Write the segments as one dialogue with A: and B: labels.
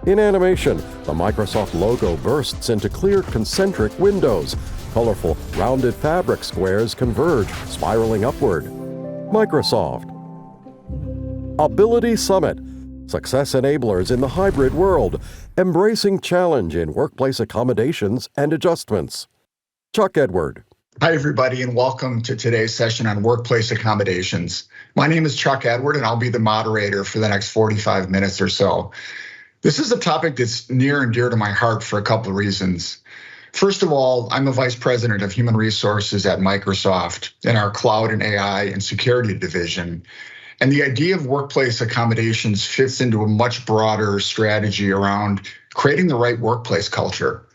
A: In animation, the Microsoft logo bursts into clear concentric windows. Colorful, rounded fabric squares converge, spiraling upward. Microsoft. Ability Summit. Success enablers in the hybrid world, embracing challenge in workplace accommodations and adjustments. Chuck Edward.
B: Hi, everybody, and welcome to today's session on workplace accommodations. My name is Chuck Edward, and I'll be the moderator for the next 45 minutes or so. This is a topic that's near and dear to my heart for a couple of reasons. First of all, I'm a vice president of human resources at Microsoft in our cloud and AI and security division. And the idea of workplace accommodations fits into a much broader strategy around creating the right workplace culture,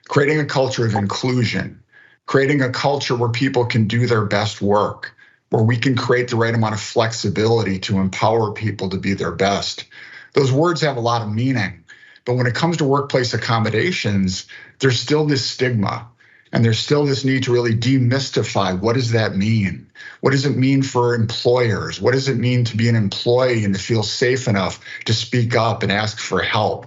B: creating a culture of inclusion, creating a culture where people can do their best work, where we can create the right amount of flexibility to empower people to be their best. Those words have a lot of meaning, but when it comes to workplace accommodations, there's still this stigma. And there's still this need to really demystify, what does that mean? What does it mean for employers? What does it mean to be an employee and to feel safe enough to speak up and ask for help?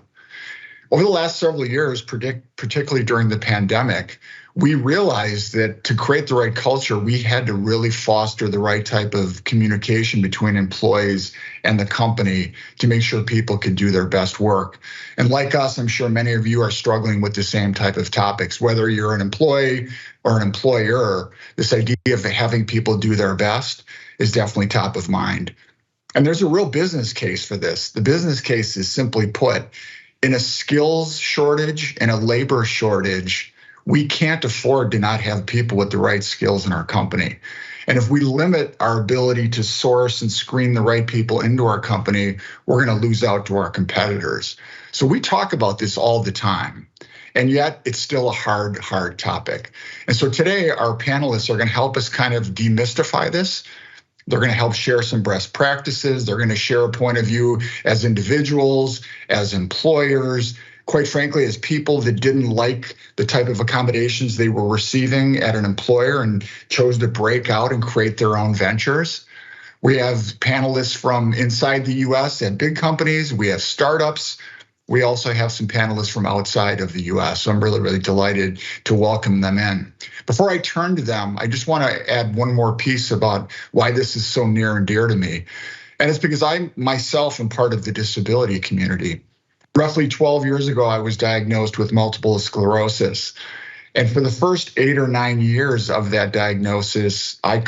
B: Over the last several years, particularly during the pandemic, we realized that to create the right culture, we had to really foster the right type of communication between employees and the company to make sure people could do their best work. And like us, I'm sure many of you are struggling with the same type of topics. Whether you're an employee or an employer, this idea of having people do their best is definitely top of mind. And there's a real business case for this. The business case is simply put, in a skills shortage and a labor shortage, we can't afford to not have people with the right skills in our company. And if we limit our ability to source and screen the right people into our company, we're going to lose out to our competitors. So we talk about this all the time, and yet it's still a hard topic. And so today our panelists are going to help us kind of demystify this. They're going to help share some best practices. They're going to share a point of view as individuals, as employers, quite frankly, as people that didn't like the type of accommodations they were receiving at an employer and chose to break out and create their own ventures. We have panelists from inside the US at big companies. We have startups. We also have some panelists from outside of the US. So I'm really delighted to welcome them in. Before I turn to them, I just want to add one more piece about why this is so near and dear to me. And it's because I myself am part of the disability community. Roughly 12 years ago, I was diagnosed with multiple sclerosis. And for the first 8 or 9 years of that diagnosis, I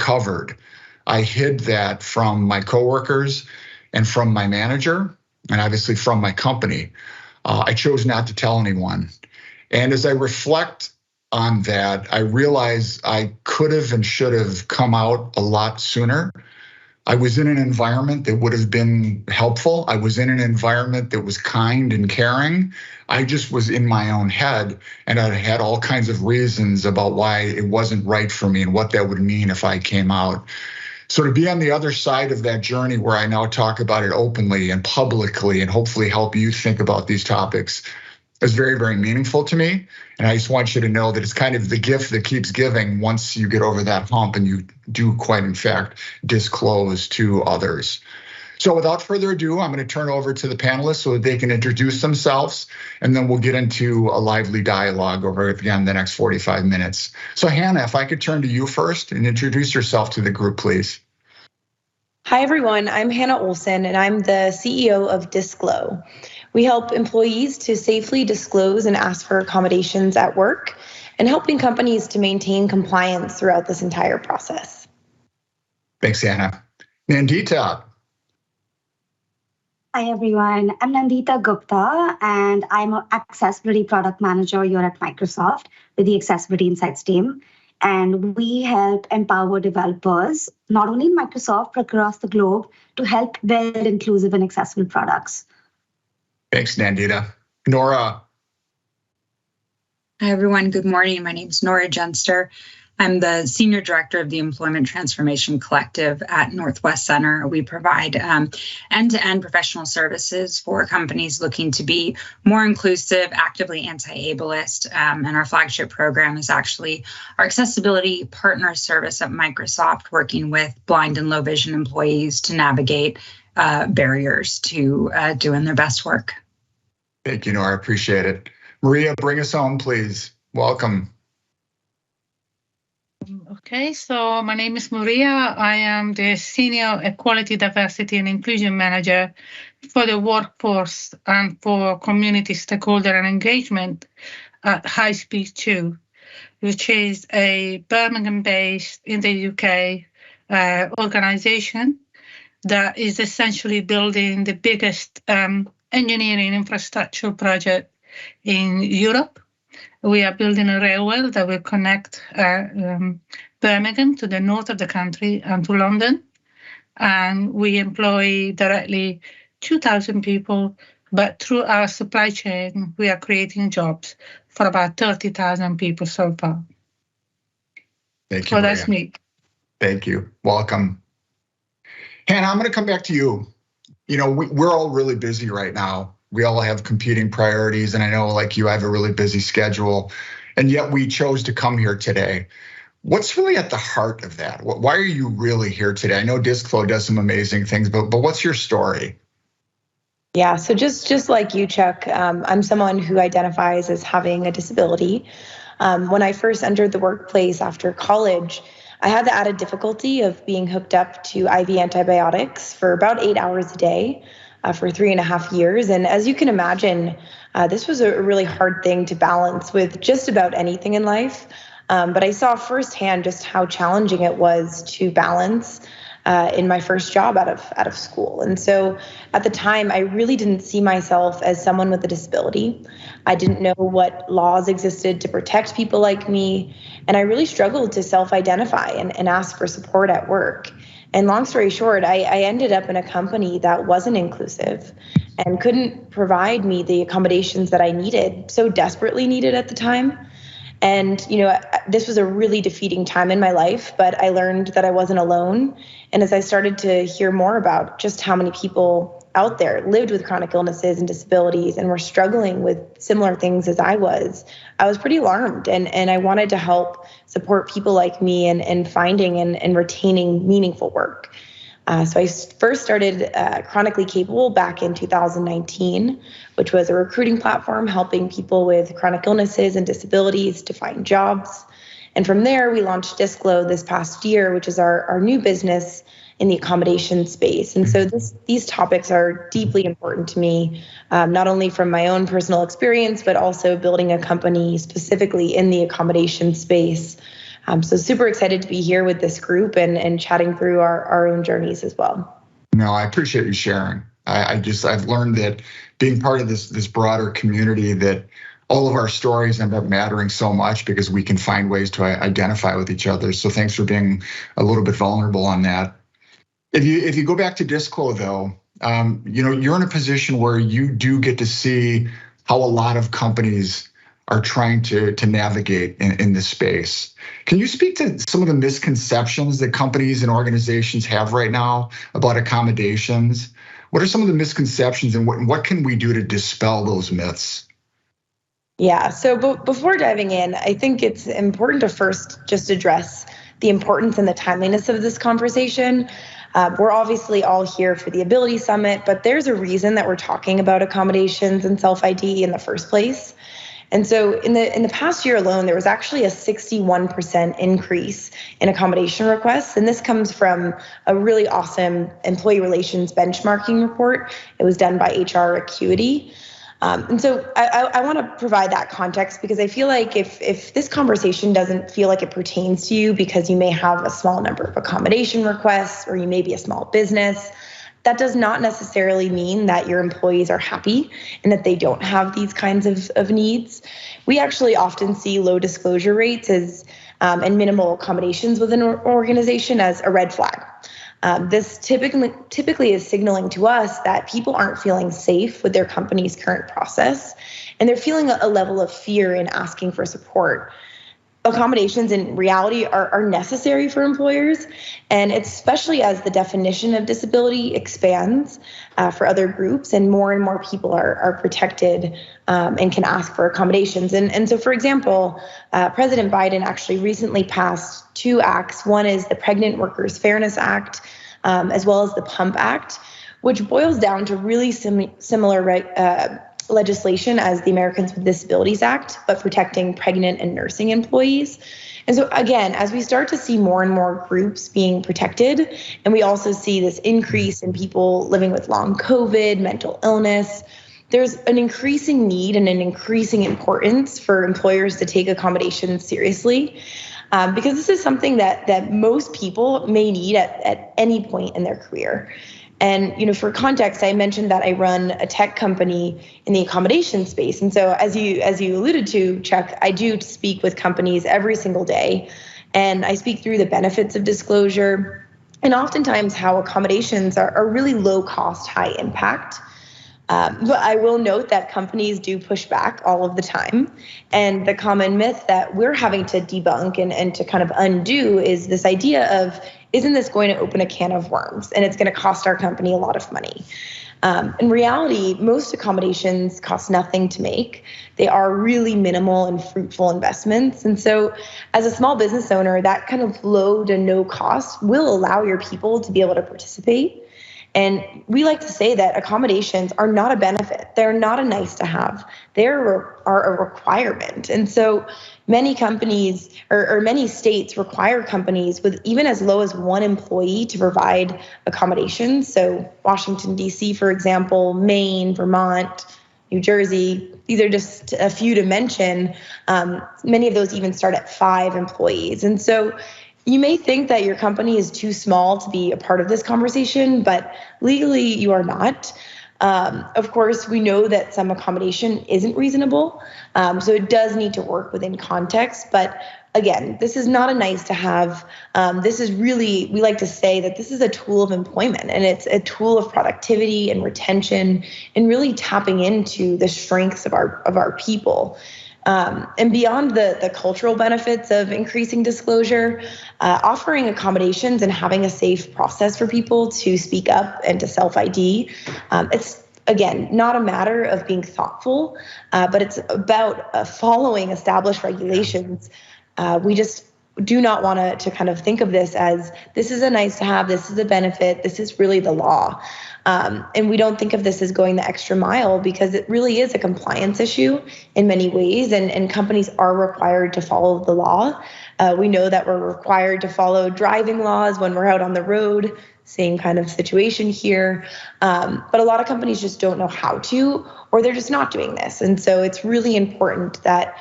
B: hid that from my coworkers and from my manager, and obviously from my company. I chose not to tell anyone. And as I reflect on that, I realize I could have and should have come out a lot sooner. I was in an environment that would have been helpful. I was in an environment that was kind and caring. I just was in my own head, and I had all kinds of reasons about why it wasn't right for me and what that would mean if I came out. So to be on the other side of that journey where I now talk about it openly and publicly and hopefully help you think about these topics is very meaningful to me. And I just want you to know that it's kind of the gift that keeps giving once you get over that hump and you do quite in fact disclose to others. So without further ado, I'm going to turn over to the panelists so that they can introduce themselves, and then we'll get into a lively dialogue over, again, the next 45 minutes. So Hannah, if I could turn to you first and introduce yourself to the group, please.
C: Hi, everyone. I'm Hannah Olson, and I'm the CEO of Disclo. We help employees to safely disclose and ask for accommodations at work, and helping companies to maintain compliance throughout this entire process.
B: Thanks, Hannah. Nandita.
D: Hi, everyone. I'm Nandita Gupta, and I'm an accessibility product manager here at Microsoft with the Accessibility Insights team. And we help empower developers, not only in Microsoft, but across the globe, to help build inclusive and accessible products.
B: Thanks, Nandita. Nora.
E: Hi, everyone. Good morning. My name is Nora Genster. I'm the Senior Director of the Employment Transformation Collective at Northwest Center. We provide end-to-end professional services for companies looking to be more inclusive, actively anti-ableist, and our flagship program is actually our accessibility partner service at Microsoft, working with blind and low vision employees to navigate barriers to doing their best work.
B: Thank you, Nora. I appreciate it. Maria, bring us home, please. Welcome.
F: Okay, so my name is Maria. I am the Senior Equality, Diversity and Inclusion Manager for the workforce and for community stakeholder and engagement at High Speed 2, which is a Birmingham-based in the UK organization that is essentially building the biggest engineering infrastructure project in Europe. We are building a railway that will connect Birmingham to the north of the country and to London. And we employ directly 2,000 people, but through our supply chain, we are creating jobs for about 30,000 people so far.
B: Thank you,
F: So
B: Maria.
F: that's me.
B: Thank you. Welcome. Hannah, I'm going to come back to you. You know, we're all really busy right now. We all have competing priorities, and I know, like you, I have a really busy schedule, and yet we chose to come here today. What's really at the heart of that? Why are you really here today? I know DiscFlow does some amazing things, but what's your story?
C: Yeah, so just like you, Chuck, I'm someone who identifies as having a disability. When I first entered the workplace after college, I had the added difficulty of being hooked up to IV antibiotics for about 8 hours a day for 3.5 years. And as you can imagine, this was a really hard thing to balance with just about anything in life. But I saw firsthand just how challenging it was to balance in my first job out of school. And so at the time, I really didn't see myself as someone with a disability. I didn't know what laws existed to protect people like me. And I really struggled to self-identify and ask for support at work. And long story short, I ended up in a company that wasn't inclusive and couldn't provide me the accommodations that I needed, so desperately needed at the time. And, you know, this was a really defeating time in my life, but I learned that I wasn't alone. And as I started to hear more about just how many people out there lived with chronic illnesses and disabilities and were struggling with similar things as I was pretty alarmed. And I wanted to help support people like me in finding and retaining meaningful work. So I first started Chronically Capable back in 2019, which was a recruiting platform helping people with chronic illnesses and disabilities to find jobs. And from there, we launched DiscFlow this past year, which is our new business in the accommodation space. And so these topics are deeply important to me, not only from my own personal experience, but also building a company specifically in the accommodation space. So super excited to be here with this group and chatting through our own journeys as well.
B: No, I appreciate you sharing. I've learned that being part of this broader community, that all of our stories end up mattering so much because we can find ways to identify with each other. So thanks for being a little bit vulnerable on that. If you go back to DiscFlow though, you're in a position where you do get to see how a lot of companies are trying to navigate in this space. Can you speak to some of the misconceptions that companies and organizations have right now about accommodations? What are some of the misconceptions and what can we do to dispel those myths?
C: Yeah, so before diving in, I think it's important to first just address the importance and the timeliness of this conversation. We're obviously all here for the Ability Summit, but there's a reason that we're talking about accommodations and self-ID in the first place. And so in the past year alone, there was actually a 61% increase in accommodation requests. And this comes from a really awesome employee relations benchmarking report. It was done by HR Acuity. And so I want to provide that context because I feel like if this conversation doesn't feel like it pertains to you because you may have a small number of accommodation requests or you may be a small business, that does not necessarily mean that your employees are happy and that they don't have these kinds of needs. We actually often see low disclosure rates and minimal accommodations within an organization as a red flag. This typically is signaling to us that people aren't feeling safe with their company's current process, and they're feeling a level of fear in asking for support. Accommodations in reality are necessary for employers, and especially as the definition of disability expands for other groups and more people are protected and can ask for accommodations. And so, for example, President Biden actually recently passed 2 acts. One is the Pregnant Workers Fairness Act, as well as the PUMP Act, which boils down to really similar legislation as the Americans with Disabilities Act, but protecting pregnant and nursing employees. And so again, as we start to see more and more groups being protected, and we also see this increase in people living with long COVID, mental illness, there's an increasing need and an increasing importance for employers to take accommodations seriously. Because this is something that most people may need at any point in their career. And for context, I mentioned that I run a tech company in the accommodation space. And so as you alluded to, Chuck, I do speak with companies every single day, and I speak through the benefits of disclosure and oftentimes how accommodations are really low cost, high impact. But I will note that companies do push back all of the time. And the common myth that we're having to debunk and to kind of undo is this idea of, isn't this going to open a can of worms and it's going to cost our company a lot of money? In reality, most accommodations cost nothing to make. They are really minimal and fruitful investments. And so as a small business owner, that kind of low to no cost will allow your people to be able to participate. And we like to say that accommodations are not a benefit. They're not a nice to have. They are a requirement. And so many companies or many states require companies with even as low as one employee to provide accommodations. So Washington, D.C., for example, Maine, Vermont, New Jersey, these are just a few to mention. Many of those even start at 5 employees. And so you may think that your company is too small to be a part of this conversation, but legally you are not. Of course, we know that some accommodation isn't reasonable, so it does need to work within context. But again, this is not a nice to have. This is really, we like to say that this is a tool of employment, and it's a tool of productivity and retention, and really tapping into the strengths of our people. And beyond the cultural benefits of increasing disclosure, offering accommodations and having a safe process for people to speak up and to self-ID, it's, again, not a matter of being thoughtful, but it's about following established regulations. We just do not want to kind of think of this as this is a nice to have, this is a benefit, this is really the law. And we don't think of this as going the extra mile because it really is a compliance issue in many ways, and companies are required to follow the law. We know that we're required to follow driving laws when we're out on the road, same kind of situation here. But a lot of companies just don't know how to, or they're just not doing this. And so it's really important that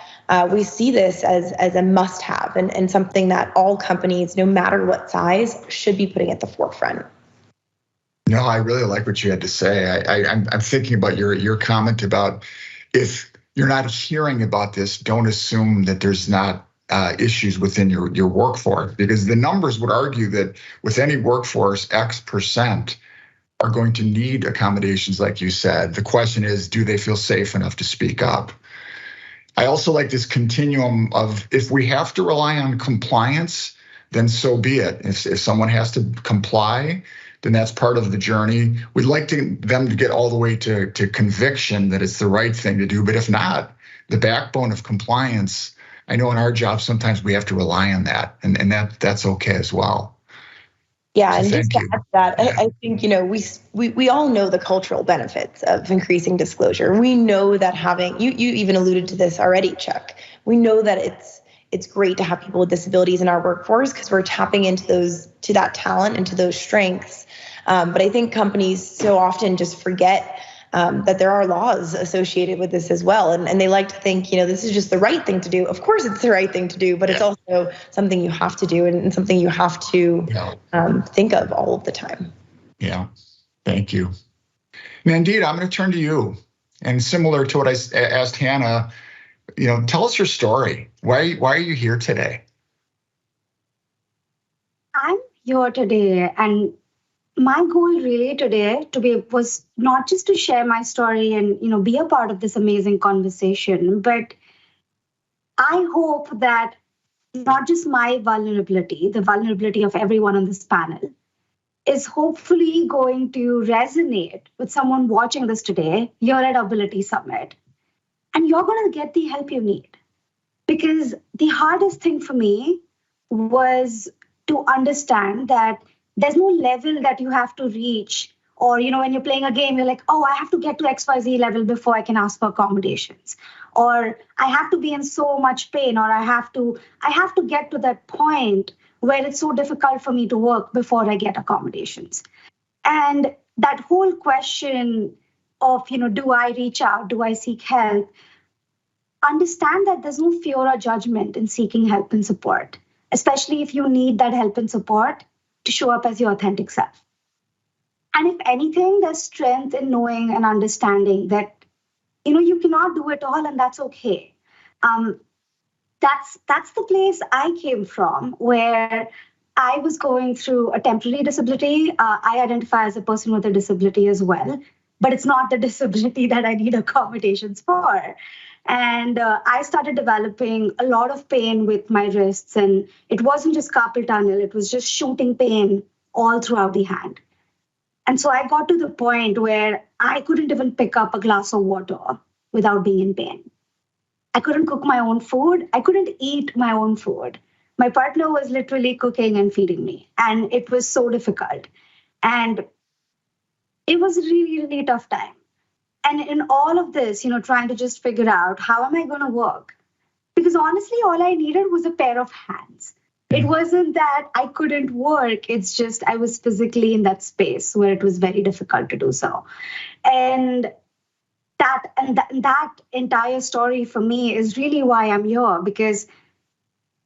C: we see this as a must-have and something that all companies, no matter what size, should be putting at the forefront.
B: No, I really like what you had to say. I'm thinking about your comment about if you're not hearing about this, don't assume that there's not issues within your workforce, because the numbers would argue that with any workforce, X% are going to need accommodations, like you said. The question is, do they feel safe enough to speak up? I also like this continuum of, if we have to rely on compliance, then so be it. If someone has to comply, then that's part of the journey. We'd like them to get all the way to conviction that it's the right thing to do. But if not, the backbone of compliance, I know in our job, sometimes we have to rely on that, and that's okay as well.
C: Yeah,
B: so
C: and just to add to that,
B: Yeah.
C: I think, we all know the cultural benefits of increasing disclosure. We know that having, you even alluded to this already, Chuck. We know that it's great to have people with disabilities in our workforce because we're tapping into that talent and to those strengths. But I think companies so often just forget that there are laws associated with this as well. And they like to think, this is just the right thing to do. Of course it's the right thing to do, but it's also something you have to do and something you have to think of all of the time.
B: Yeah, thank you. Nandita, I'm going to turn to you. And similar to what I asked Hannah, tell us your story. Why are you here today?
D: I'm here today, and my goal really today was not just to share my story and be a part of this amazing conversation, but I hope that not just my vulnerability, the vulnerability of everyone on this panel, is hopefully going to resonate with someone watching this today here at Ability Summit. And you're going to get the help you need. Because the hardest thing for me was to understand that there's no level that you have to reach Or, when you're playing a game, you're like, oh, I have to get to XYZ level before I can ask for accommodations. Or I have to be in so much pain, or I have to get to that point where it's so difficult for me to work before I get accommodations. And that whole question of, do I reach out? Do I seek help? Understand that there's no fear or judgment in seeking help and support, especially if you need that help and support to show up as your authentic self. And if anything, there's strength in knowing and understanding that, you cannot do it all, and that's okay. That's the place I came from, where I was going through a temporary disability. I identify as a person with a disability as well, but it's not the disability that I need accommodations for. And I started developing a lot of pain with my wrists, and it wasn't just carpal tunnel, it was just shooting pain all throughout the hand. And so I got to the point where I couldn't even pick up a glass of water without being in pain. I couldn't cook my own food. I couldn't eat my own food. My partner was literally cooking and feeding me, and it was so difficult. And it was a really, really tough time. And in all of this, trying to just figure out how am I going to work? Because honestly, all I needed was a pair of hands. It wasn't that I couldn't work. It's just I was physically in that space where it was very difficult to do so. And that entire story for me is really why I'm here, because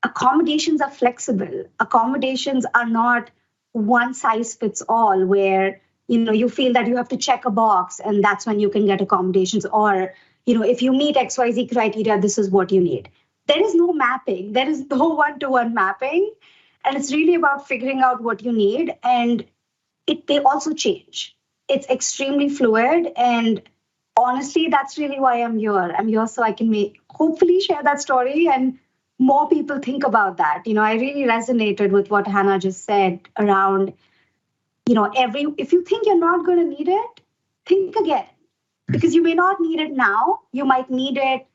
D: accommodations are flexible. Accommodations are not one size fits all, where you feel that you have to check a box and that's when you can get accommodations, or if you meet XYZ criteria, this is what you need. There is no mapping. There is no one-to-one mapping, and it's really about figuring out what you need. And they also change. It's extremely fluid, and honestly, that's really why I'm here. I'm here so I can hopefully share that story and more people think about that. I really resonated with what Hannah just said around, if you think you're not going to need it, think again, because you may not need it now. You might need it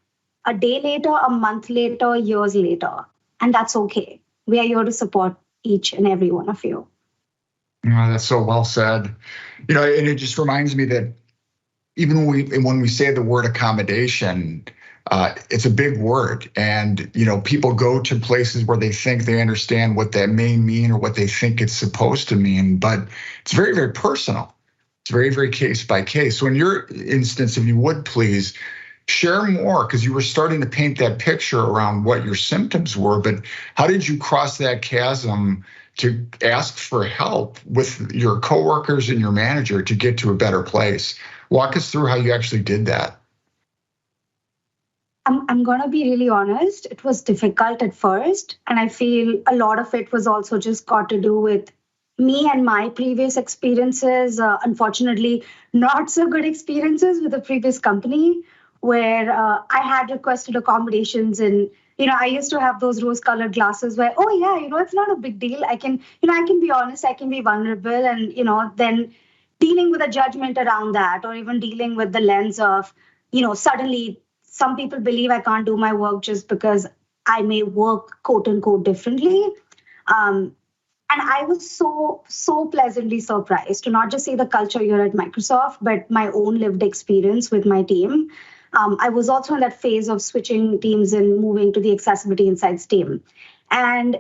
D: a day later, a month later, years later, and that's okay. We are here to support each and every one of you.
B: That's so well said. And it just reminds me that even when we say the word accommodation, it's a big word, and people go to places where they think they understand what that may mean or what they think it's supposed to mean, but it's very, very personal. It's very, very case by case. So in your instance, if you would please share more, because you were starting to paint that picture around what your symptoms were, but how did you cross that chasm to ask for help with your coworkers and your manager to get to a better place? Walk us through how you actually did that.
D: I'm going to be really honest. It was difficult at first. And I feel a lot of it was also just got to do with me and my previous experiences. Unfortunately, not so good experiences with the previous company, where I had requested accommodations, and I used to have those rose-colored glasses where, oh yeah, it's not a big deal. I can be honest, I can be vulnerable, and then dealing with a judgment around that, or even dealing with the lens of, suddenly some people believe I can't do my work just because I may work quote unquote differently. And I was so pleasantly surprised to not just see the culture here at Microsoft, but my own lived experience with my team. I was also in that phase of switching teams and moving to the accessibility insights team. And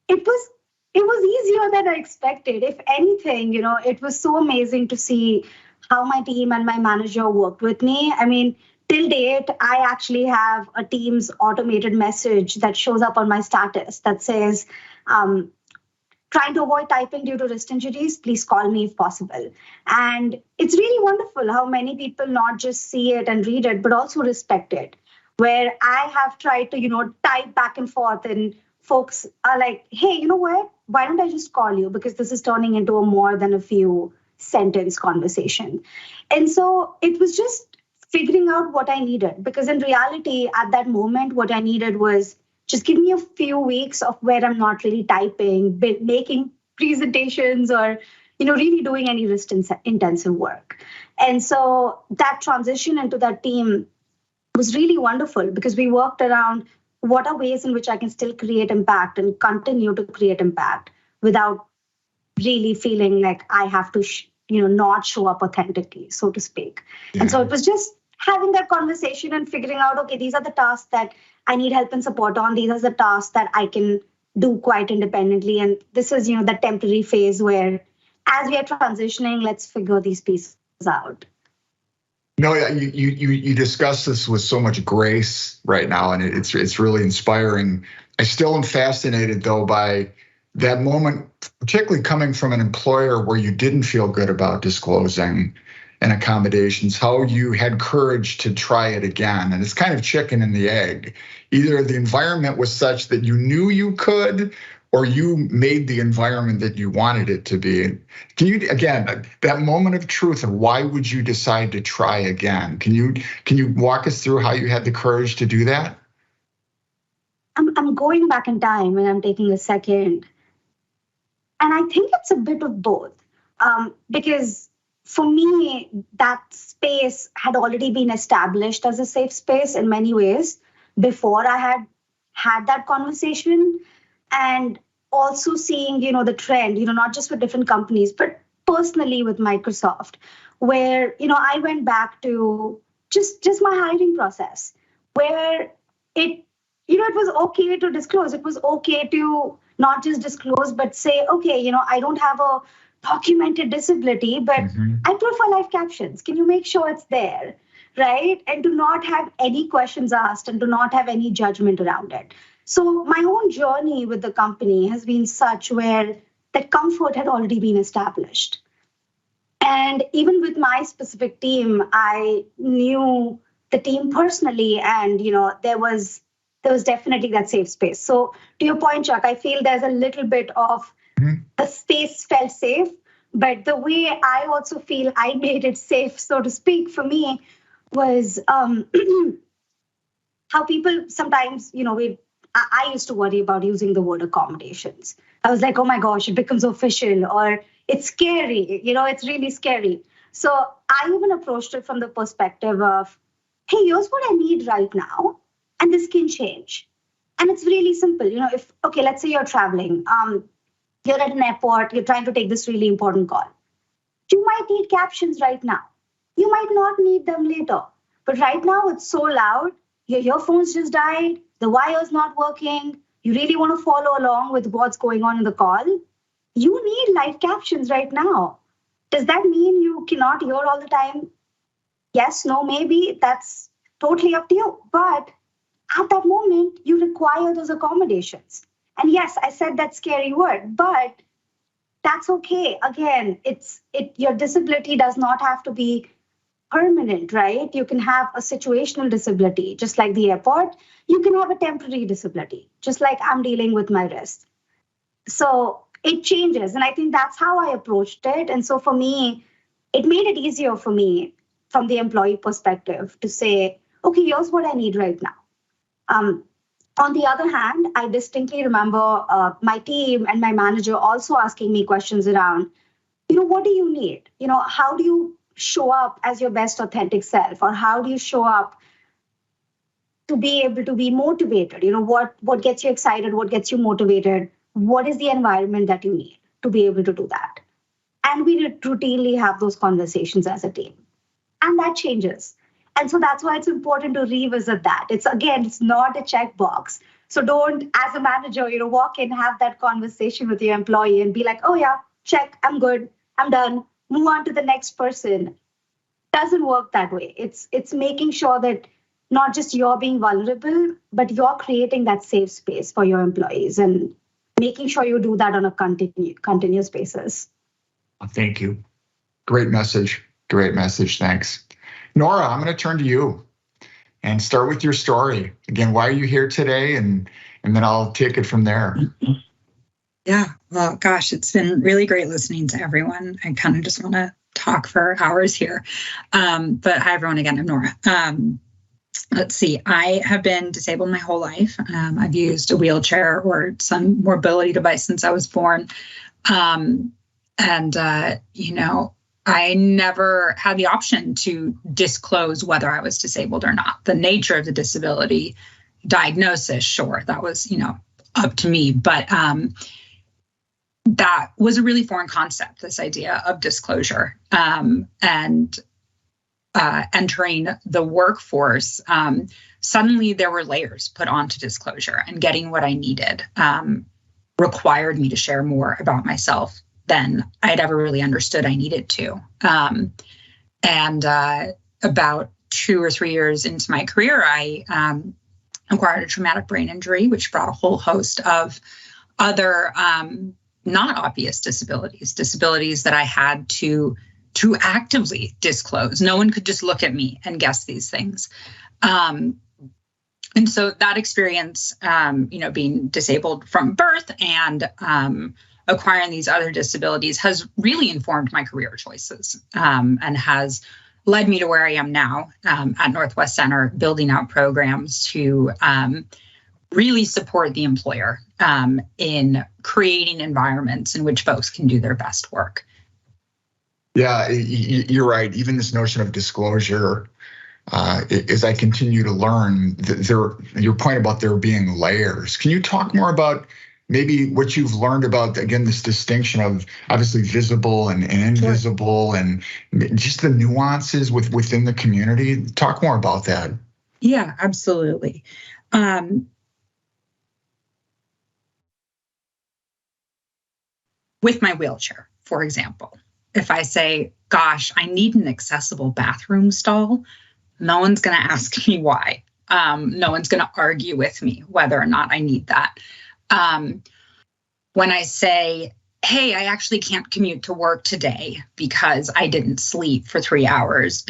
D: it was easier than I expected. If anything, it was so amazing to see how my team and my manager worked with me. I mean, till date, I actually have a Teams automated message that shows up on my status that says, trying to avoid typing due to wrist injuries, please call me if possible. And it's really wonderful how many people not just see it and read it, but also respect it. Where I have tried to, type back and forth, and folks are like, hey, you know what? Why don't I just call you? Because this is turning into a more than a few sentence conversation. And so it was just figuring out what I needed. Because in reality, at that moment, what I needed was just give me a few weeks of where I'm not really typing, making presentations, or, really doing any wrist intensive work. And so that transition into that team was really wonderful, because we worked around what are ways in which I can still create impact and continue to create impact without really feeling like I have to not show up authentically, so to speak. Yeah. And so it was just having that conversation and figuring out, okay, these are the tasks that I need help and support on. These are the tasks that I can do quite independently. And this is, the temporary phase where as we are transitioning, let's figure these pieces out.
B: No, you discuss this with so much grace right now, and it's really inspiring. I still am fascinated, though, by that moment, particularly coming from an employer where you didn't feel good about disclosing and accommodations, how you had courage to try it again. And it's kind of chicken and the egg. Either the environment was such that you knew you could, or you made the environment that you wanted it to be. Can you, again, that moment of truth, and why would you decide to try again? Can you walk us through how you had the courage to do that?
D: I'm going back in time and I'm taking a second. And I think it's a bit of both. Because for me, that space had already been established as a safe space in many ways before I had that conversation. And also seeing, the trend, not just with different companies, but personally with Microsoft, where, I went back to just my hiring process, where it was okay to disclose. It was okay to not just disclose, but say, okay, I don't have a documented disability, but I prefer live captions. Can you make sure it's there? Right? And to not have any questions asked and to not have any judgment around it. So my own journey with the company has been such where that comfort had already been established. And even with my specific team, I knew the team personally, and there was definitely that safe space. So to your point, Chuck, I feel there's a little bit of the space felt safe, but the way I also feel I made it safe, so to speak, for me was how people sometimes, I used to worry about using the word accommodations. I was like, oh my gosh, it becomes official, or it's scary, it's really scary. So I even approached it from the perspective of, hey, here's what I need right now, and this can change. And it's really simple. Let's say you're traveling, you're at an airport, you're trying to take this really important call. You might need captions right now. You might not need them later. But right now it's so loud, your earphones just died, the wire's not working, you really want to follow along with what's going on in the call. You need live captions right now. Does that mean you cannot hear all the time? Yes, no, maybe. That's totally up to you. But at that moment, you require those accommodations. And yes, I said that scary word, but that's okay. Again, your disability does not have to be permanent, right? You can have a situational disability, just like the airport. You can have a temporary disability, just like I'm dealing with my wrist. So it changes. And I think that's how I approached it. And so for me, it made it easier for me from the employee perspective to say, okay, here's what I need right now. On the other hand, I distinctly remember my team and my manager also asking me questions around, what do you need? How do you show up as your best authentic self? Or how do you show up to be able to be motivated? What gets you excited? What gets you motivated? What is the environment that you need to be able to do that? And we routinely have those conversations as a team. And that changes. And so that's why it's important to revisit that. It's not a checkbox. So don't, as a manager, walk in, have that conversation with your employee and be like, oh yeah, check, I'm good, I'm done, move on to the next person. Doesn't work that way. It's making sure that not just you're being vulnerable, but you're creating that safe space for your employees and making sure you do that on a continuous basis.
B: Thank you. Great message. Thanks. Nora, I'm going to turn to you and start with your story. Again, why are you here today? And then I'll take it from there.
E: Yeah, well, gosh, it's been really great listening to everyone. I kind of just want to talk for hours here. But hi, everyone. Again, I'm Nora. Let's see. I have been disabled my whole life. I've used a wheelchair or some mobility device since I was born. I never had the option to disclose whether I was disabled or not. The nature of the disability diagnosis, sure, that was, up to me. But that was a really foreign concept, this idea of disclosure. And entering the workforce, suddenly there were layers put onto disclosure, and getting what I needed required me to share more about myself than I had ever really understood I needed to. And about 2 or 3 years into my career, I acquired a traumatic brain injury, which brought a whole host of other not obvious disabilities that I had to actively disclose. No one could just look at me and guess these things. And so that experience, being disabled from birth and acquiring these other disabilities has really informed my career choices, and has led me to where I am now at Northwest Center, building out programs to really support the employer in creating environments in which folks can do their best work.
B: Yeah, you're right. Even this notion of disclosure, as I continue to learn, your point about there being layers. Can you talk more about maybe what you've learned about, again, this distinction of obviously visible and invisible, and just the nuances within the community? Talk more about that.
E: Yeah, absolutely. With my wheelchair, for example, if I say, gosh, I need an accessible bathroom stall, no one's going to ask me why. No one's going to argue with me whether or not I need that. When I say, hey, I actually can't commute to work today because I didn't sleep for 3 hours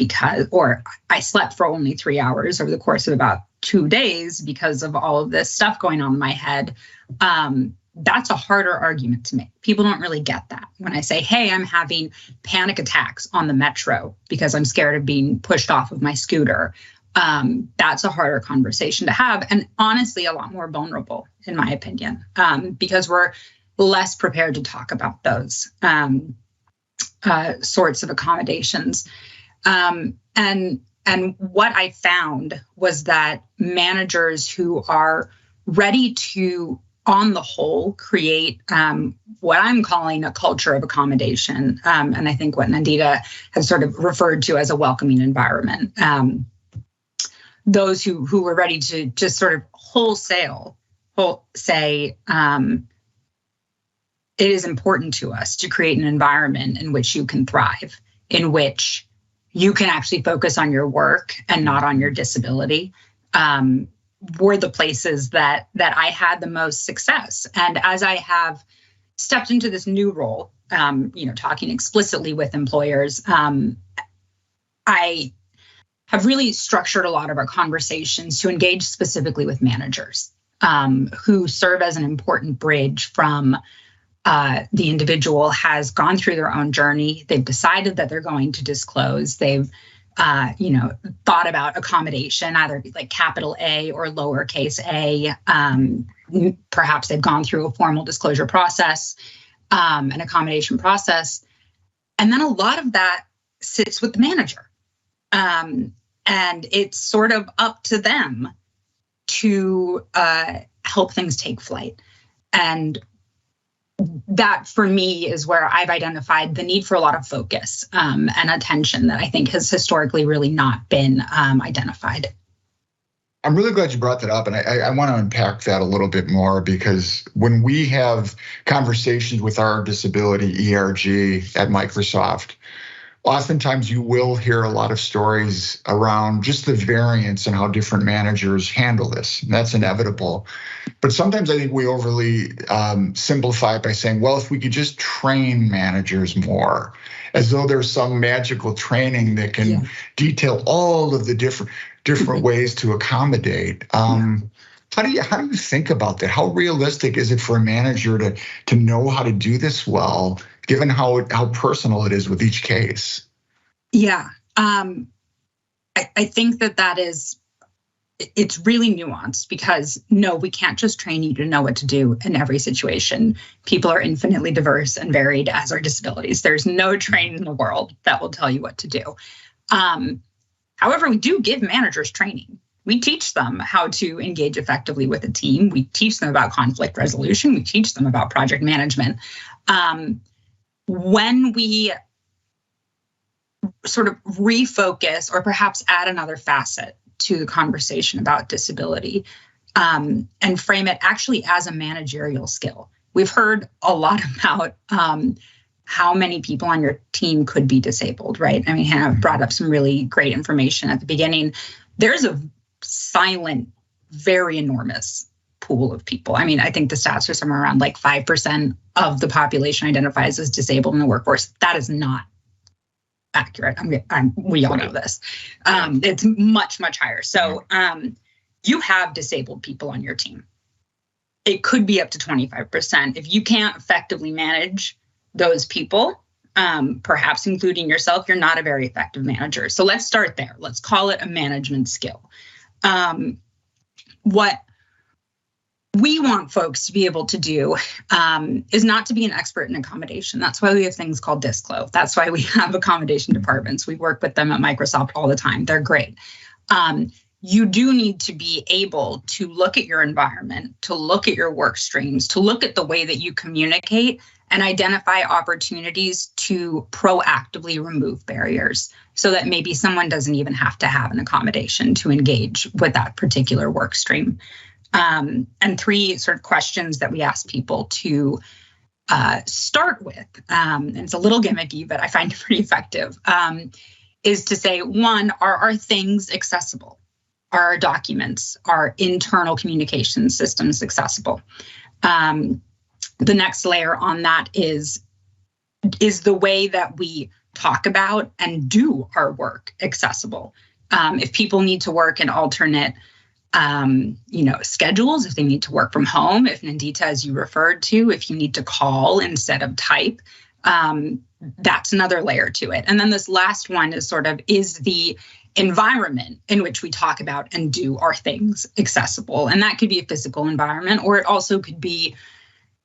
E: or I slept for only 3 hours over the course of about 2 days because of all of this stuff going on in my head, that's a harder argument to make. People don't really get that. When I say, hey, I'm having panic attacks on the metro because I'm scared of being pushed off of my scooter, that's a harder conversation to have. And honestly, a lot more vulnerable, in my opinion, because we're less prepared to talk about those sorts of accommodations. And what I found was that managers who are ready to, on the whole, create what I'm calling a culture of accommodation. And I think what Nandita has sort of referred to as a welcoming environment. Those who were ready to just sort of wholesale say, it is important to us to create an environment in which you can thrive, in which you can actually focus on your work and not on your disability. Were the places that I had the most success. And as I have stepped into this new role, talking explicitly with employers, I have really structured a lot of our conversations to engage specifically with managers who serve as an important bridge from the individual has gone through their own journey. They've decided that they're going to disclose. They've thought about accommodation, either like capital A or lowercase a. Perhaps they've gone through a formal disclosure process, an accommodation process. And then a lot of that sits with the manager. And it's sort of up to them to help things take flight. And that, for me, is where I've identified the need for a lot of focus and attention that I think has historically really not been identified.
B: I'm really glad you brought that up, and I want to unpack that a little bit more, because when we have conversations with our disability ERG at Microsoft, oftentimes you will hear a lot of stories around just the variance in how different managers handle this. And that's inevitable. But sometimes I think we overly simplify it by saying, well, if we could just train managers more, as though there's some magical training that can detail all of the different ways to accommodate. How do you think about that? How realistic is it for a manager to know how to do this well, given how personal it is with each case?
E: Yeah, I think that is, it's really nuanced, because no, we can't just train you to know what to do in every situation. People are infinitely diverse and varied, as are disabilities. There's no training in the world that will tell you what to do. However, we do give managers training. We teach them how to engage effectively with a team. We teach them about conflict resolution. We teach them about project management. When we sort of refocus or perhaps add another facet to the conversation about disability, and frame it actually as a managerial skill. We've heard a lot about how many people on your team could be disabled, right? I mean, Hannah brought up some really great information at the beginning. There's a silent, very enormous pool of people. I mean, I think the stats are somewhere around like 5% of the population identifies as disabled in the workforce. That is not accurate. We all know this. It's much, much higher. So you have disabled people on your team. It could be up to 25%. If you can't effectively manage those people, perhaps including yourself, you're not a very effective manager. So let's start there. Let's call it a management skill. What we want folks to be able to do is not to be an expert in accommodation. That's why we have things called DISCLO. That's why we have accommodation departments. We work with them at Microsoft all the time. They're great. You do need to be able to look at your environment, to look at your work streams, to look at the way that you communicate and identify opportunities to proactively remove barriers so that maybe someone doesn't even have to have an accommodation to engage with that particular work stream. And three sort of questions that we ask people to start with, and it's a little gimmicky, but I find it pretty effective, is to say, one, are our things accessible? Are our documents, our internal communication systems accessible? The next layer on that is the way that we talk about and do our work accessible? If people need to work in alternate schedules, if they need to work from home, if Nandita, as you referred to, if you need to call instead of type, that's another layer to it. And then this last one is is the environment in which we talk about and do our things accessible. And that could be a physical environment, or it also could be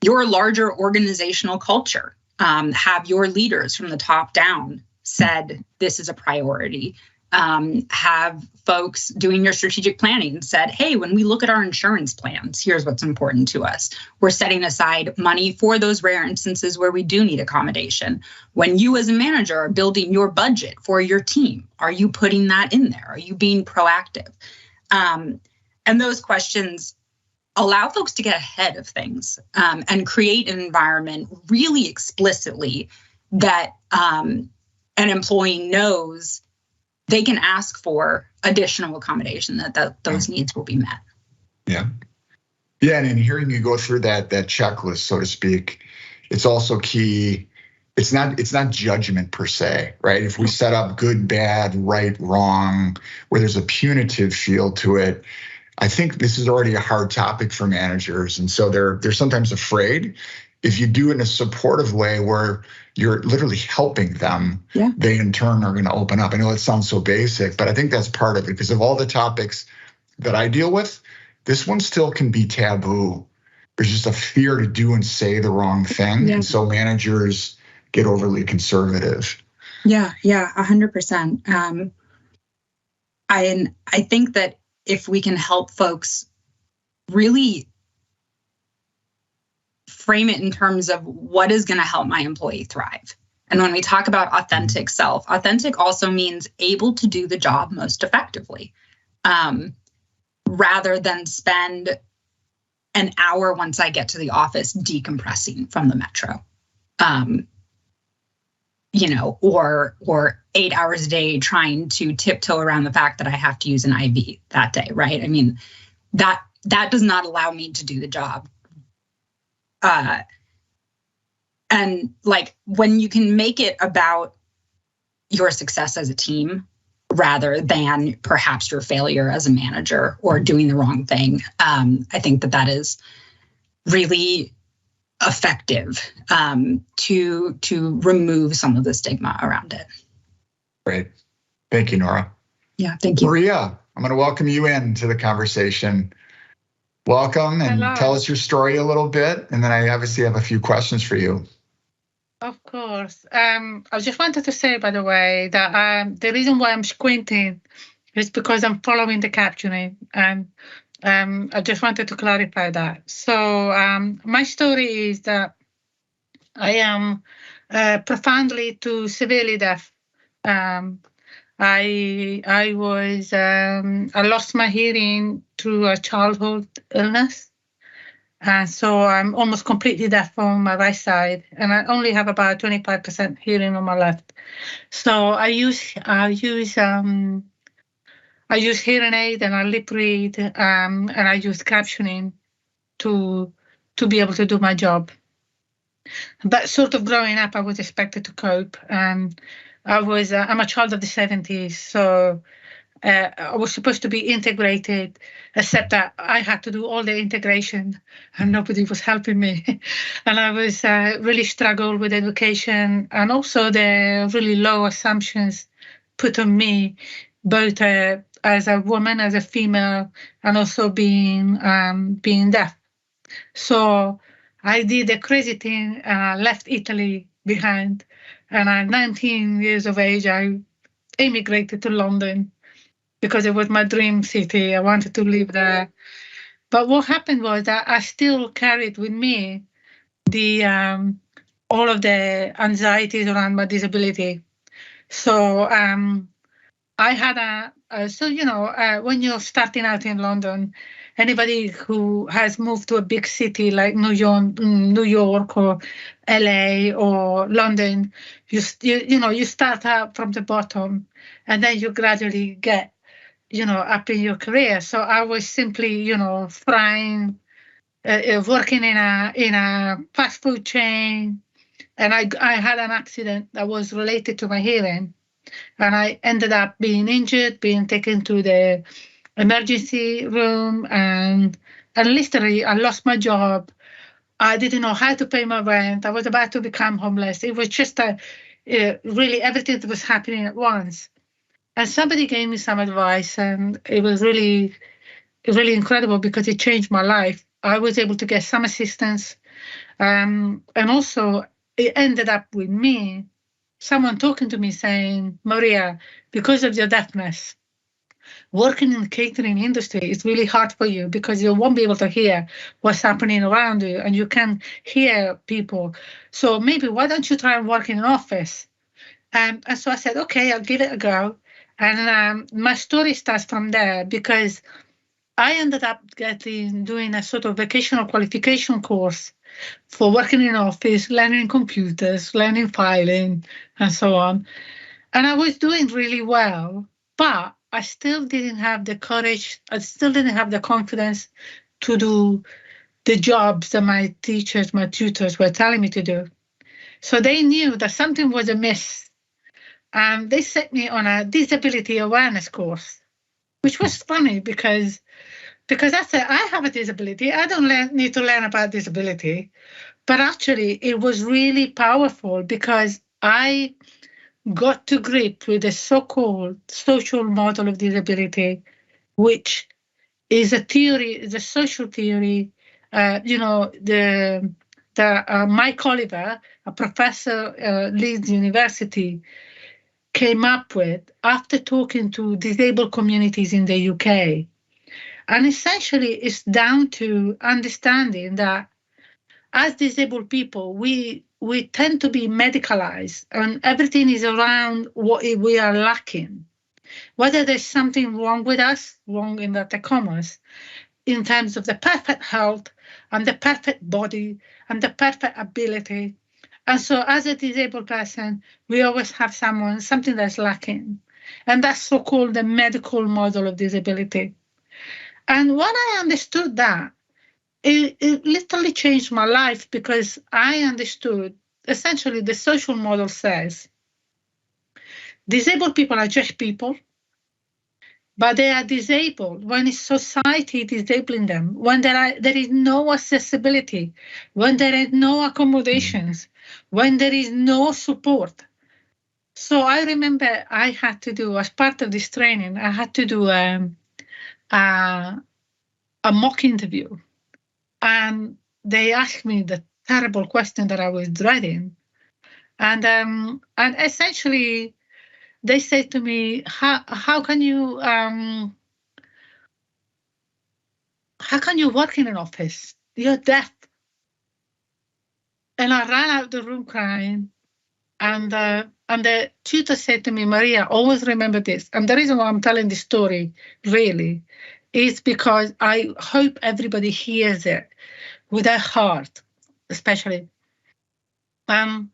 E: your larger organizational culture. Have your leaders from the top down said, this is a priority. Have folks doing your strategic planning said, hey, when we look at our insurance plans, here's what's important to us. We're setting aside money for those rare instances where we do need accommodation. When you as a manager are building your budget for your team, are you putting that in there? Are you being proactive? And those questions allow folks to get ahead of things and create an environment really explicitly that an employee knows they can ask for additional accommodation, that those needs will be met.
B: Yeah. And in hearing you go through that checklist, so to speak, it's also key. It's not judgment per se, right? If we set up good, bad, right, wrong, where there's a punitive feel to it, I think this is already a hard topic for managers. And so they're sometimes afraid. If you do it in a supportive way where you're literally helping them, they in turn are going to open up. I know it sounds so basic, but I think that's part of it, because of all the topics that I deal with, this one still can be taboo. There's just a fear to do and say the wrong thing. And so managers get overly conservative.
E: Yeah, 100%. I think that if we can help folks really frame it in terms of what is going to help my employee thrive. And when we talk about authentic self, authentic also means able to do the job most effectively, rather than spend an hour once I get to the office decompressing from the metro, or 8 hours a day trying to tiptoe around the fact that I have to use an IV that day, right? I mean, that does not allow me to do the job. And like when you can make it about your success as a team rather than perhaps your failure as a manager or doing the wrong thing, I think that is really effective to remove some of the stigma around it.
B: Great. Thank you, Nora.
E: Yeah, thank you.
B: Maria, I'm going to welcome you into the conversation. Welcome, and tell us your story a little bit, and then I obviously have a few questions for you.
F: Of course. I just wanted to say, by the way, that the reason why I'm squinting is because I'm following the captioning, and I just wanted to clarify that. So my story is that I am profoundly to severely deaf. I lost my hearing through a childhood illness. And so I'm almost completely deaf on my right side, and I only have about 25% hearing on my left. So I use hearing aid and I lip read, and I use captioning to be able to do my job. But sort of growing up, I was expected to cope, and I'm a child of the 70s, so I was supposed to be integrated, except that I had to do all the integration and nobody was helping me. And I was really struggled with education and also the really low assumptions put on me, both as a woman, as a female, and also being deaf. So I did a crazy thing and I left Italy behind. And at 19 years of age, I immigrated to London because it was my dream city. I wanted to live there. But what happened was that I still carried with me the all of the anxieties around my disability. So I had when you're starting out in London, anybody who has moved to a big city like New York or LA or London, you start out from the bottom, and then you gradually get up in your career. So I was simply, frying, working in a fast food chain, and I had an accident that was related to my hearing, and I ended up being injured, being taken to the emergency room, and literally I lost my job. I didn't know how to pay my rent. I was about to become homeless. It was just really everything that was happening at once. And somebody gave me some advice, and it was really, really incredible because it changed my life. I was able to get some assistance, and also it ended up with me, someone talking to me saying, Maria, because of your deafness, working in the catering industry is really hard for you because you won't be able to hear what's happening around you and you can hear people. So maybe why don't you try and work in an office? And so I said, okay, I'll give it a go. And my story starts from there because I ended up doing a sort of vocational qualification course for working in office, learning computers, learning filing, and so on. And I was doing really well, but I still didn't have the courage, I still didn't have the confidence to do the jobs that my teachers, my tutors were telling me to do. So they knew that something was amiss. And they set me on a disability awareness course, which was funny because I said, I have a disability. I don't need to learn about disability. But actually, it was really powerful because I got to grip with the so-called social model of disability, which is a theory, is a social theory. Mike Oliver, a professor at Leeds University, came up with after talking to disabled communities in the UK. And essentially, it's down to understanding that as disabled people, we tend to be medicalized and everything is around what we are lacking. Whether there's something wrong with us, wrong in the commas, in terms of the perfect health and the perfect body and the perfect ability. And so as a disabled person, we always have something that's lacking. And that's so-called the medical model of disability. And when I understood that, it literally changed my life because I understood essentially the social model says disabled people are just people, but they are disabled when it's society disabling them, when there is no accessibility, when there is no accommodations, when there is no support. So I remember I had to do, as part of this training, I had to do a mock interview. And they asked me the terrible question that I was dreading. And essentially they said to me, how can you work in an office? You're deaf. And I ran out the room crying. And the tutor said to me, Maria, always remember this. And the reason why I'm telling this story, really, is because I hope everybody hears it with their heart, especially. And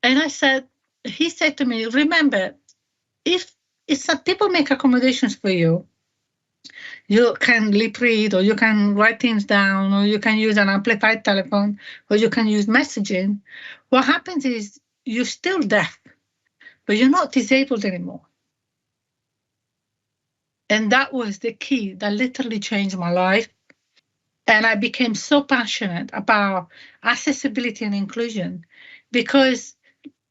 F: he said to me, remember, if some people make accommodations for you, you can lip read, or you can write things down, or you can use an amplified telephone, or you can use messaging. What happens is you're still deaf, but you're not disabled anymore. And that was the key that literally changed my life. And I became so passionate about accessibility and inclusion because,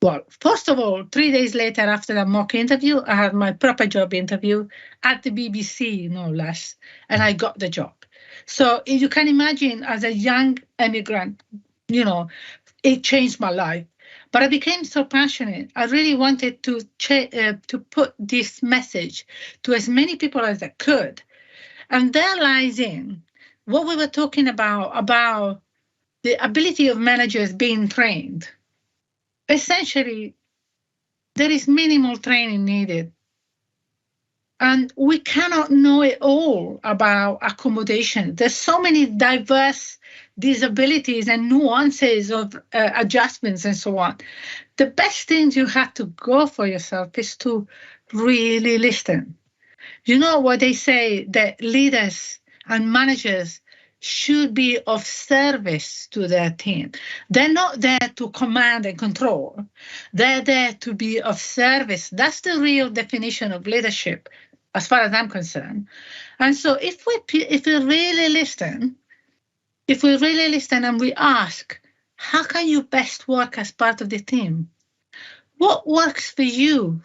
F: well, first of all, 3 days later after that mock interview, I had my proper job interview at the BBC, no less, and I got the job. So you can imagine, as a young immigrant, it changed my life. But I became so passionate. I really wanted to put this message to as many people as I could. And there lies in what we were talking about the ability of managers being trained. Essentially, there is minimal training needed. And we cannot know it all about accommodation. There's so many diverse disabilities and nuances of adjustments and so on. The best thing you have to go for yourself is to really listen. You know what they say, that leaders and managers should be of service to their team. They're not there to command and control. They're there to be of service. That's the real definition of leadership, as far as I'm concerned. And so if we really listen, and we ask, how can you best work as part of the team? What works for you?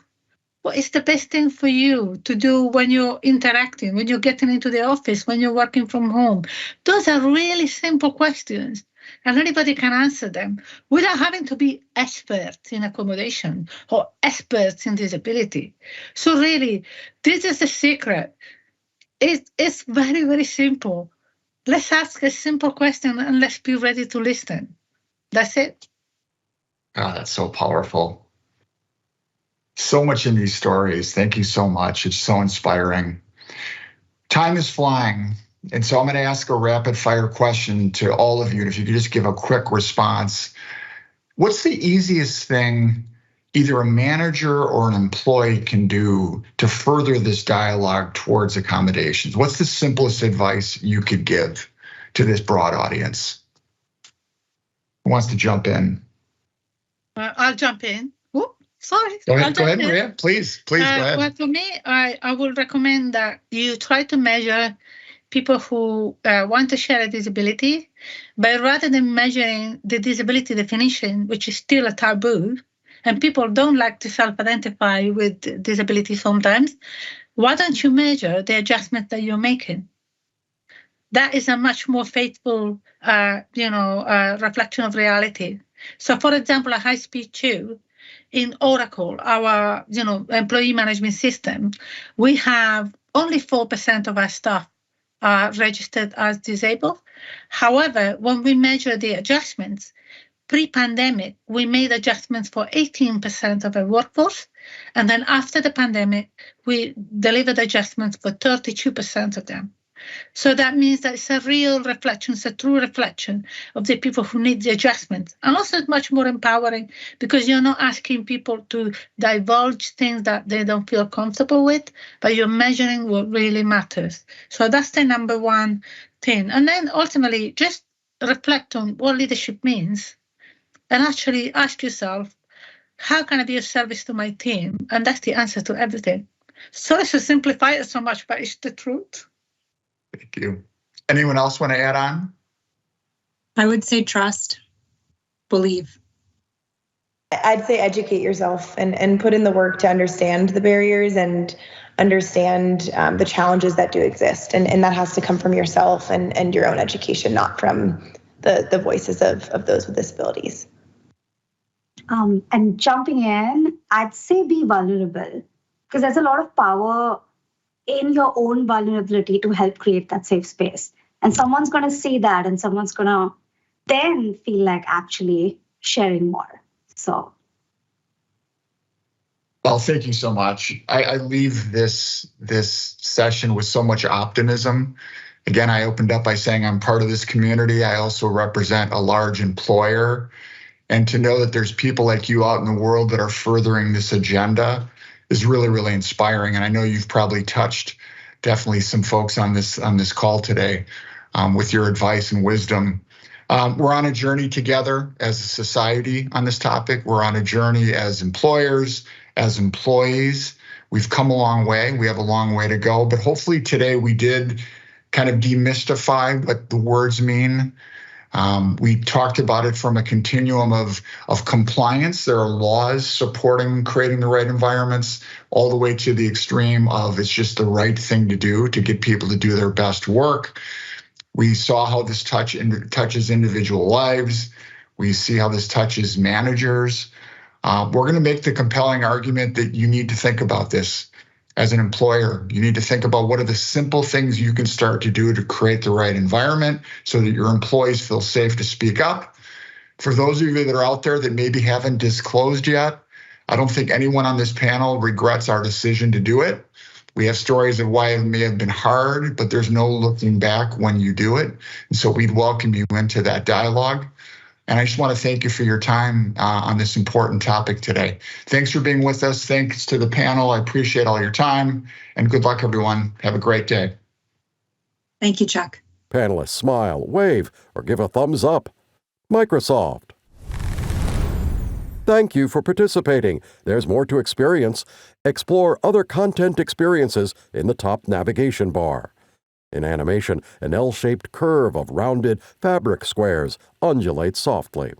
F: What is the best thing for you to do when you're interacting, when you're getting into the office, when you're working from home? Those are really simple questions, and anybody can answer them without having to be experts in accommodation or experts in disability. So really, this is the secret. It's very, very simple. Let's ask a simple question and let's be ready to listen. That's it.
B: Oh, that's so powerful. So much in these stories. Thank you so much. It's so inspiring. Time is flying. And so I'm going to ask a rapid fire question to all of you. And if you could just give a quick response. What's the easiest thing either a manager or an employee can do to further this dialogue towards accommodations? What's the simplest advice you could give to this broad audience? Who wants to jump in?
F: I'll jump in. Sorry.
B: Go ahead, Maria. Please go ahead.
F: Well, for me, I would recommend that you try to measure people who want to share a disability, but rather than measuring the disability definition, which is still a taboo, and people don't like to self-identify with disability sometimes, why don't you measure the adjustment that you're making? That is a much more faithful, reflection of reality. So, for example, at High Speed 2, in Oracle, our employee management system, we have only 4% of our staff are registered as disabled. However, when we measure the adjustments, pre-pandemic, we made adjustments for 18% of our workforce. And then after the pandemic, we delivered adjustments for 32% of them. So that means that it's a real reflection, it's a true reflection of the people who need the adjustment. And also it's much more empowering because you're not asking people to divulge things that they don't feel comfortable with, but you're measuring what really matters. So that's the number one thing. And then ultimately just reflect on what leadership means and actually ask yourself, how can I be of service to my team? And that's the answer to everything. Sorry to simplify it so much, but it's the truth.
B: Thank you. Anyone else want to add on?
E: I would say trust, believe.
C: I'd say educate yourself and put in the work to understand the barriers and understand the challenges that do exist. And that has to come from yourself and your own education, not from the voices of those with disabilities.
D: And jumping in, I'd say be vulnerable because there's a lot of power in your own vulnerability to help create that safe space. And someone's going to see that and someone's going to then feel like actually sharing more. So.
B: Well, thank you so much. I leave this session with so much optimism. Again, I opened up by saying I'm part of this community. I also represent a large employer. And to know that there's people like you out in the world that are furthering this agenda is really, really inspiring. And I know you've probably touched definitely some folks on this call today with your advice and wisdom. We're on a journey together as a society on this topic. We're on a journey as employers, as employees. We've come a long way. We have a long way to go. But hopefully today we did kind of demystify what the words mean. We talked about it from a continuum of compliance. There are laws supporting creating the right environments, all the way to the extreme of it's just the right thing to do to get people to do their best work. We saw how this touches individual lives. We see how this touches managers. We're going to make the compelling argument that you need to think about this as an employer. You need to think about what are the simple things you can start to do to create the right environment so that your employees feel safe to speak up. For those of you that are out there that maybe haven't disclosed yet, I don't think anyone on this panel regrets our decision to do it. We have stories of why it may have been hard, but there's no looking back when you do it. And so we'd welcome you into that dialogue. And I just want to thank you for your time on this important topic today. Thanks for being with us. Thanks to the panel. I appreciate all your time, and good luck, everyone. Have a great day.
E: Thank you, Chuck.
A: Panelists smile, wave, or give a thumbs up. Microsoft. Thank you for participating. There's more to experience. Explore other content experiences in the top navigation bar. In animation, an L-shaped curve of rounded fabric squares undulates softly.